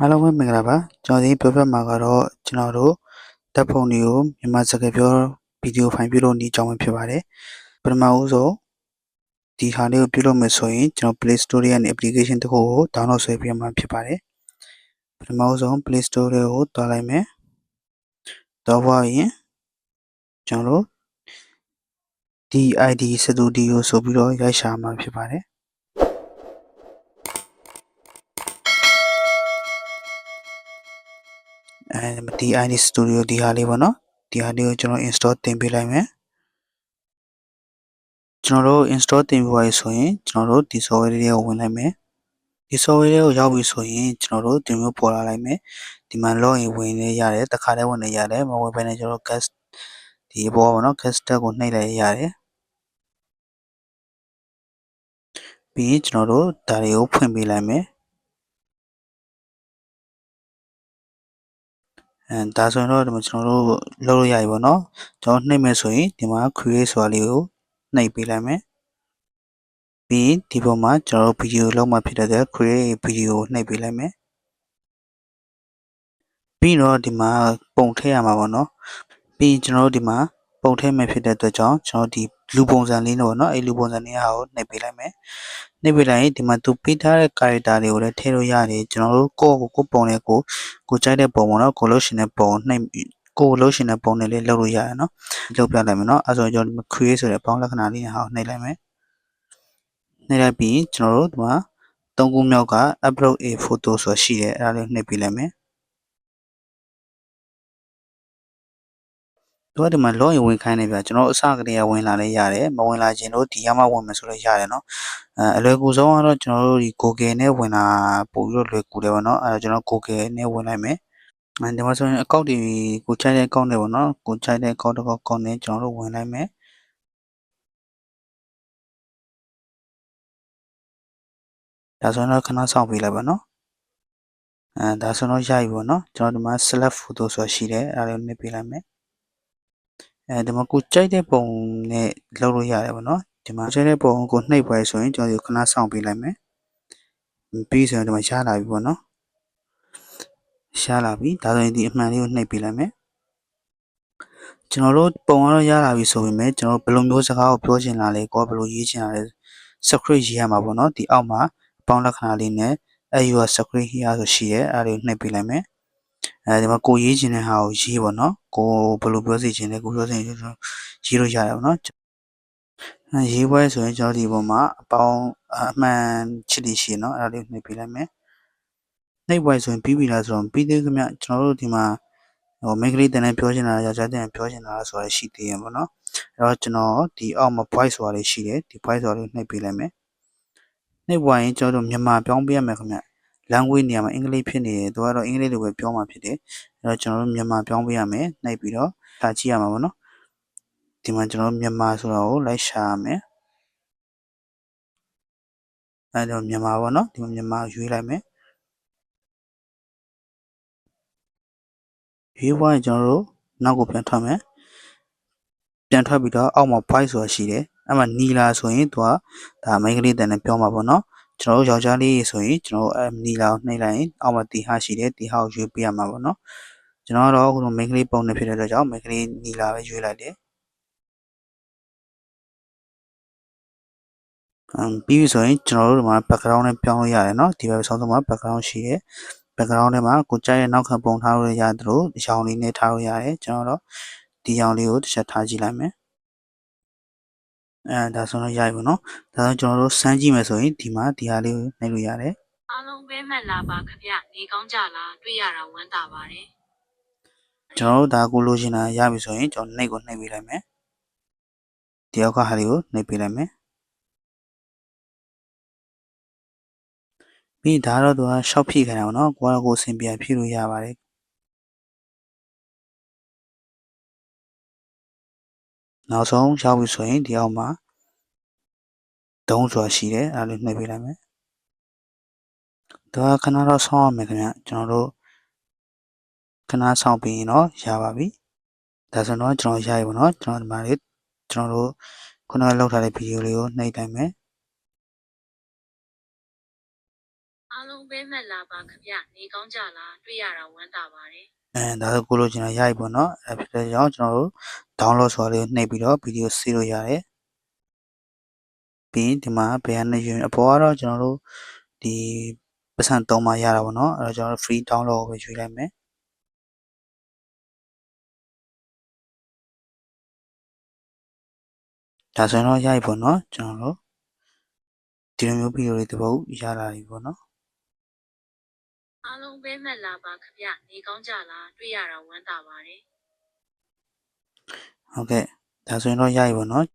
အားလုံးပဲမင်္ဂလာပါကျွန်တော်ဒီပြောပြမှာကတော့ကျွန်တော်တို့ဓာတ်ပုံတွေကိုမြန်မာစကားပြောဗီဒီယိုဖိုင်ပြုလုပ်နည်းအကြောင်းပဲဖြစ်ပါတယ်ပထမဦးဆုံးဒီဟာလေးကိုပြုလုပ်မယ်ဆိုရင်ကျွန်တော် Play Store ရဲ့ application တစ်ခုကို download ဆွဲပြမှာဖြစ်ပါတယ်ပထမဦးဆုံး Play Store ကိုတွားလိုက်မယ်တော့ပါရင်ကျွန်တော်တို့ DID Studio ဆိုပြီးတော့ရိုက်ရှာမှာဖြစ်ပါတယ်DID Studio ဒီဟာလေးပေါ့နော်ဒီဟာလေးကိုကျွန်တော် install တင်ပေးလိုက်မယ်ကျွန်တော်တို့ install တင်ပြီးပါပြီဆိုရင်ကျွန်တော်တို့ဒီ software လေးကိုဝင်လိုက်မယ်ဒီ software လေးကိုရောက်ပြီဆိုရင်ကျွန်တော်တို့ဒီမျိုးပေါ်လာလိုက်မယ်ဒီမှာ login ဝင်နေရတယ်တစ်ခါတည်းဝင်နေရတယ်မဝင်ဘဲနဲ့ကျွန်တော်တို့ guest ဒီအပေါ်ပါနော် guest tab ကိုနှိပ်လိုက်ရတယ်ပြီးရင်ကျွန်တော်တို့ဒါတွေကိုဖွင့်ပေးလိုက်မယ်ဒါဆိုရင်တော့ဒီမှာကျွန်တော်တို့လုပ်လို့ရပြီပေါ့နော်ကျွန်တော်နှိပ်မယ်ဆိုရင်ဒီမှာ create ဆိုတာလေးကိုနှိပ်ပေးလိုက်မယ်ပြီးဒီပေါ်မှာကျွန်တော်တို့ဗီဒီယိုလောက်မှဖြစ်တဲ့ create video ကိုနှိပ်ပေးလိုက်မယ်ပြီးတော့ဒီမှာပုံထည့်ရမှာပေါ့နော်ပြီးရင်ကျွန်တော်တို့ဒီမှာပုံထည့်မယ်ဖြစ်တဲ့အတွက်ကြောင့်ကျွန်တော်ဒီလူပုံစံလေးတော့เนาะအဲ့လူပုံစံလေးဟာကိုနှိပ်ပေးလိုက်မယ်နှိပ်ပေးလိုက်ရင်ဒီမှာသူပေးထားတဲ့ character တွေကိုလည်းထည့်လို့ရတယ်ကျွန်တော်တို့ကိုပုံနဲ့ကိုကြိုက်တဲ့ပုံပေါ့เนาะကိုလို့ရှင်တဲ့ပုံနှိပ်ကိုလို့ရှင်တဲ့ပုံနဲ့လေးလုပ်လို့ရတယ်เนาะလုပ်ပြလိုက်မယ်เนาะအဲဆိုကျွန်တော် create ဆိုတဲ့ပေါင်းလက္ခဏာလေးဟာကိုနှိပ်လိုက်မယ်နှိပ်လိုက်ပြီးကျွန်တော်တို့ဒီမှာ၃ခုမြောက်က upload a photo ဆိုရှိတယ်အဲ့ဒါလေးနှိပ်ပေးလိုက်မယ်တို့ဒီမှာ login ဝင်ခိုင်းနေပြကျွန်တော်အစကတည်းကဝင်လာလဲရတယ်မဝင်လာခြင်းတို့ဒီရမှဝင်မယ်ဆိုလဲရတယ်เนาะအလွယ်ကူဆုံးကတော့ကျွန်တော်တို့ဒီ Google နဲ့ဝင်လာပို့ပြီးတော့လွယ်ကူတယ်ပေါ့เนาะအဲကျွန်တော် Google နဲ့ဝင်လိုက်မယ်ဒီမှာဆိုရင်အကောင့်တွေကိုခြိုက်တဲ့အကောင့်တွေပေါ့เนาะကိုခြိုက်တဲ့အကောင့်တစ်ကောင့်နဲ့ကျွန်တော်တို့ဝင်လိုက်မယ်ဒါဆိုရင်တော့ခဏစောင့်ပေးလိုက်ပါเนาะဒါဆိုတော့ရပြီပေါ့เนาะကျွန်တော်ဒီမှာ select photo ဆိုတာရှိတယ်အဲဒါလေးနှိပ်ပေးလိုက်မယ်ဒီမှာကိုကြိုက်တဲ့ပုံနဲ့လုပ်လို့ရတယ်ပေါ့နော်ဒီမှာကြိုက်တဲ့ပုံကိုနှိပ်ပွဲဆိုရင်ကျွန်တော်ဒီခဏစောင့်ပေးလိုက်မယ်ပြီးဆိုရင်ဒီမှာရှားလာပြီပေါ့နော်ရှားလာပြီဒါဆိုရင်ဒီအမှန်လေးကိုနှိပ်ပေးလိုက်မယ်ကျွန်တော်တို့ပုံကတော့ရလာပြီဆိုပေမဲ့ကျွန်တော်ဘယ်လိုမျိုးစကားကိုပြောချင်လာလဲကိုဘယ်လိုရေးချင်လာလဲ script ရေးရမှာပေါ့နော်ဒီအောက်မှာအပေါင်းလက္ခဏာလေးနဲ့ your script here ဆိုရှိရဲအဲဒါလေးနှိပ်ပေးလိုက်မယ်ဒီမှာကိုရေးချင်တဲ့ဟာကိုရေးပေါ့နော်ကိုဘယ်လိုပြောစီချင်လဲကိုပြောစီရင်ရေးလို့ရတယ်ပေါ့နော်ရေးပွဲဆိုရင်ကျွန်တော်ဒီပုံမှာအပေါင်းအမှန်ချစ်တည်ရှိเนาะအဲ့ဒါလေးနှိပ်ပေးလိုက်မယ်နှိပ်ပွဲဆိုရင်ပြီးပြီလားဆိုတော့ပြီးသေးခင်ဗျကျွန်တော်တို့ဒီမှာမိန်းကလေးတန်းတန်းပြောချင်တာယောက်ျားတန်းတန်းပြောချင်တာဆိုတာရှိသေးရင်ပေါ့နော်အဲ့တော့ကျွန်တော်ဒီအောက်မှာ voice ဆိုတာလေးရှိတယ်ဒီ voice ဆိုတာလေးနှိပ်ပေးလိုက်မယ်နှိပ်ပွဲရင်ကျွန်တော်တို့မြန်မာပြောင်းပေးရမယ်ခင်ဗျ language နေရာမှာအင်္ဂလိပ်ဖြစ်နေတယ်သူကတော့အင်္ဂလိပ်လိုပဲပြောမှာဖြစ်တယ်အဲ့တော့ကျွန်တော်တို့မြန်မာပြောင်းပေးရမယ်နှိပ်ပြီးတော့စာကြည့်ရမှာပေါ့နော်ဒီမှာကျွန်တော်တို့မြန်မာဆိုတာကိုလိုက်ရှာရမယ်အဲတော့မြန်မာပေါ့နော်ဒီမှာမြန်မာရွေးလိုက်မယ်ရွေးသွားရင်ကျွန်တော်တို့နောက်ကိုပြန်ထွက်မယ်ပြန်ထွက်ပြီးတော့အောက်မှာ voice ဆိုတာရှိတယ်အဲ့မှာနီလာဆိုရင်သူကဒါမိန်းကလေးတန်နဲ့ပြောမှာပေါ့နော်ကျွန်တော်တို့ယောက်ျားလေးဆိုရင်ကျွန်တော်တို့နီလာကိုနှိပ်လိုက်ရင်အောက်မှာတီဟာရှိတယ်တီဟာကိုရွေးပေးရမှာပေါ့နော်ကျွန်တော်ကတော့ခုလိုမိန်းကလေးပုံနေဖြစ်တဲ့အတွက်ကြောင့်မိန်းကလေးနီလာပဲရွေးလိုက်တယ်ပြီးပြီဆိုရင်ကျွန်တော်တို့ဒီမှာ background နဲ့ပြောင်းလို့ရတယ်เนาะဒီဘက်ဆောင်းဆုံးမှာ background ရှိတယ် background ထဲမှာကိုကြိုက်တဲ့နောက်ခံပုံထားလို့ရတယ်လို့ဒီရောင်လေးနဲ့ထားလို့ရတယ်ကျွန်တော်တော့ဒီရောင်လေးကိုတစ်ချက်ထားကြည့်လိုက်မယ်ဒါဆိုတော့ရပြီပေါ့နော်ဒါဆိုကျွန်တော်တို့စမ်းကြည့်မယ်ဆိုရင်ဒီမှာဒီဟာလေးကိုနှိပ်လို့ရတယ်အားလုံးပဲမှတ်လာပါခင်ဗျနေကောင်းကြလားတွေ့ရတာဝမ်းသာပါတယ်ကျွန်တော်တို့ဒါကိုလိုချင်တာရပြီဆိုရင်ကျွန်တော်နှိပ်ကိုနှိပ်ပေးလိုက်မယ်ဒီအောက်ကဟာလေးကိုနှိပ်ပေးလိုက်မယ်ပြီးဒါတော့သူကရှော့ဖြည့်ခိုင်းတာပေါ့နော်ကိုကတော့ကိုအဆင်ပြေဖြည့်လို့ရပါတယ်နောက်ဆုံးရောက်ပြီဆိုရင်ဒီအောက်မှာဒုံးဆိုတာရှိတယ်အဲဒါလေးနှိပ်ပေးလိုက်မယ်သူကခဏတော့ဆောင်းရမယ်ခင်ဗျကျွန်တော်တို့ခဏဆောင်းပြီးရင်တော့ရပါပြီဒါဆိုတော့ကျွန်တော်ရရပါတော့ကျွန်တော်ဒီမှာလေးကျွန်တော်တို့ခုနကလောက်ထားတဲ့ဗီဒီယိုလေးကိုနှိပ်လိုက်မယ်အားလုံး ပဲမှတ်လာပါခင်ဗျနေကောင်းကြလားတွေ့ရတာဝမ်းသာပါတယ် ဒါဆိုကိုလိုချင်တာရိုက်ပေါ့နော်ဖြစ်တဲ့ကြောင့်ကျွန်တော်တို့ download ဆိုတာလေးကိုနှိပ်ပြီးတော့ video ဆေးလို့ရတယ်ပြီးဒီမှာဘယ်ကနေယူအပေါ်ကတော့ကျွန်တော်တို့ဒီပတ်စံ3မှာရတာပေါ့နော်အဲ့တော့ကျွန်တော်တို့ free download ကိုပဲယူလိုက်မယ်ဒါဆိုရင်တော့ရိုက်ပေါ့နော်ကျွန်တော်တို့ဒီလိုမျိုး video တွေတစ်ပုဒ်ရလာပြီပေါ့နော် အားလုံးပဲမှတ်လာပါခင်ဗျနေကောင်းကြလားတွေ့ရတာဝမ်းသာပါတယ် ဟုတ်ကဲ့ဒါဆိုရင်တော့ရိုက်ပေါ့နော်